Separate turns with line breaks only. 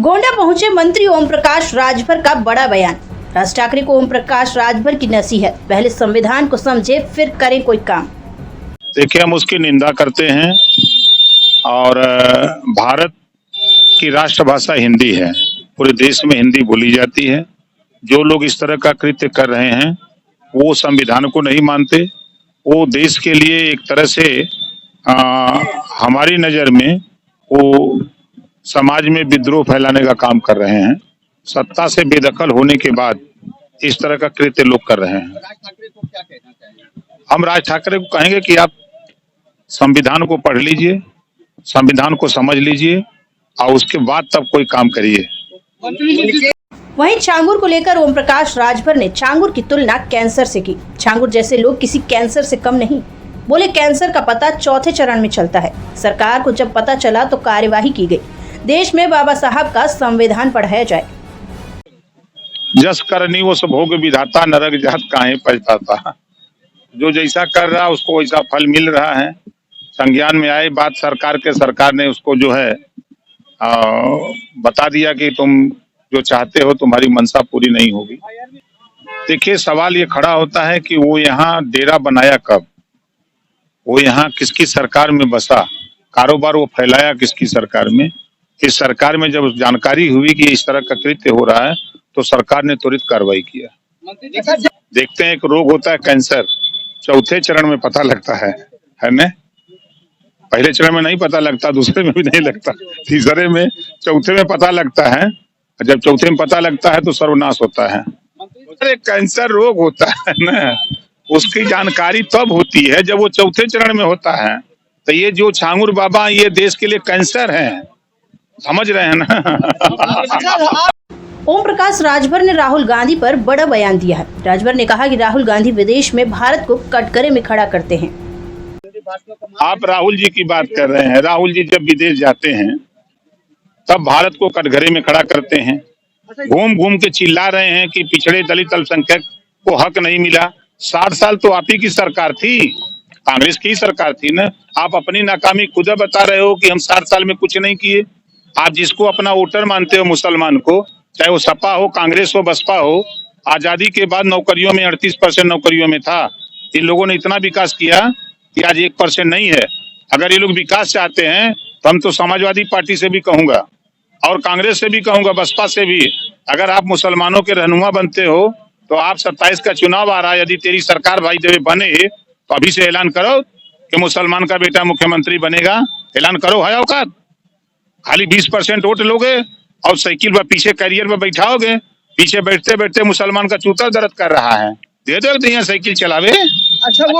गोंडा पहुंचे मंत्री ओम प्रकाश राजभर का बड़ा बयान। राज ठाकरे को ओम प्रकाश राजभर की नसीहत, पहले संविधान को समझे फिर करें कोई काम।
देखिए, हम उसकी निंदा करते हैं और भारत की राष्ट्रभाषा हिंदी है। पूरे देश में हिंदी बोली जाती है। जो लोग इस तरह का कृत्य कर रहे हैं वो संविधान को नहीं मानते। वो देश के लिए एक तरह से हमारी नजर में वो समाज में विद्रोह फैलाने का काम कर रहे हैं। सत्ता से बेदखल होने के बाद इस तरह का कृत्य लोग कर रहे हैं। हम राज ठाकरे को कहेंगे कि आप संविधान को पढ़ लीजिए, संविधान को समझ लीजिए और उसके बाद तब कोई काम करिए।
वहीं छांगुर को लेकर ओम प्रकाश राजभर ने छांगुर की तुलना कैंसर से की। छांगुर जैसे लोग किसी कैंसर से कम नहीं। बोले कैंसर का पता चौथे चरण में चलता है। सरकार को जब पता चला तो कार्यवाही की गई। देश में बाबा साहब का संविधान पढ़ाया जाए।
जस करनी वो सब भोग विधाता, नरक जात काहे पछताता। जो जैसा कर रहा उसको वैसा फल मिल रहा है। संज्ञान में आए बात सरकार ने उसको जो है बता दिया कि तुम जो चाहते हो तुम्हारी मंशा पूरी नहीं होगी। देखिए, सवाल ये खड़ा होता है कि वो यहाँ डेरा बनाया कब, वो यहाँ किसकी सरकार में बसा, कारोबार वो फैलाया किसकी सरकार में। इस सरकार में जब जानकारी हुई कि इस तरह का कृत्य हो रहा है तो सरकार ने त्वरित कार्रवाई किया। देखते हैं, एक रोग होता है कैंसर, चौथे चरण में पता लगता है ना। पहले चरण में नहीं पता लगता, दूसरे में भी नहीं लगता, तीसरे में, चौथे में पता लगता है। जब चौथे में पता लगता है तो सर्वनाश होता है। अरे कैंसर रोग होता है ना, उसकी जानकारी तब होती है जब वो चौथे चरण में होता है। तो ये जो छांगुर बाबा ये देश के लिए कैंसर है, समझ रहे हैं ना।
ओम प्रकाश राजभर ने राहुल गांधी पर बड़ा बयान दिया है। राजभर ने कहा कि राहुल गांधी विदेश में भारत को कटघरे में खड़ा करते हैं।
आप राहुल जी की बात कर रहे हैं। राहुल जी जब विदेश जाते हैं तब भारत को कटघरे में खड़ा करते हैं। घूम घूम के चिल्ला रहे हैं कि पिछड़े दलित अल्पसंख्यक को हक नहीं मिला। 60 साल तो आप ही की सरकार थी, कांग्रेस की सरकार थी ना। आप अपनी नाकामी खुद बता रहे हो कि हम 60 साल में कुछ नहीं किए। आप जिसको अपना वोटर मानते हो मुसलमान को, चाहे वो सपा हो, कांग्रेस हो, बसपा हो, आजादी के बाद नौकरियों में 38% नौकरियों में था। इन लोगों ने इतना विकास किया कि आज 1% नहीं है। अगर ये लोग विकास चाहते हैं तो हम तो समाजवादी पार्टी से भी कहूंगा और कांग्रेस से भी कहूंगा, बसपा से भी, अगर आप मुसलमानों के रहनुमा बनते हो तो आप 27 का चुनाव आ रहा है, यदि तेरी सरकार भाई जब बने तो अभी से ऐलान करो कि मुसलमान का बेटा मुख्यमंत्री बनेगा। ऐलान करो, है औकात। खाली 20% वोट लोगे और साइकिल पर पीछे कैरियर में बैठाओगे, पीछे बैठते बैठते मुसलमान का चूता दर्द कर रहा है, दे दो यहाँ साइकिल चलावे। अच्छा, वो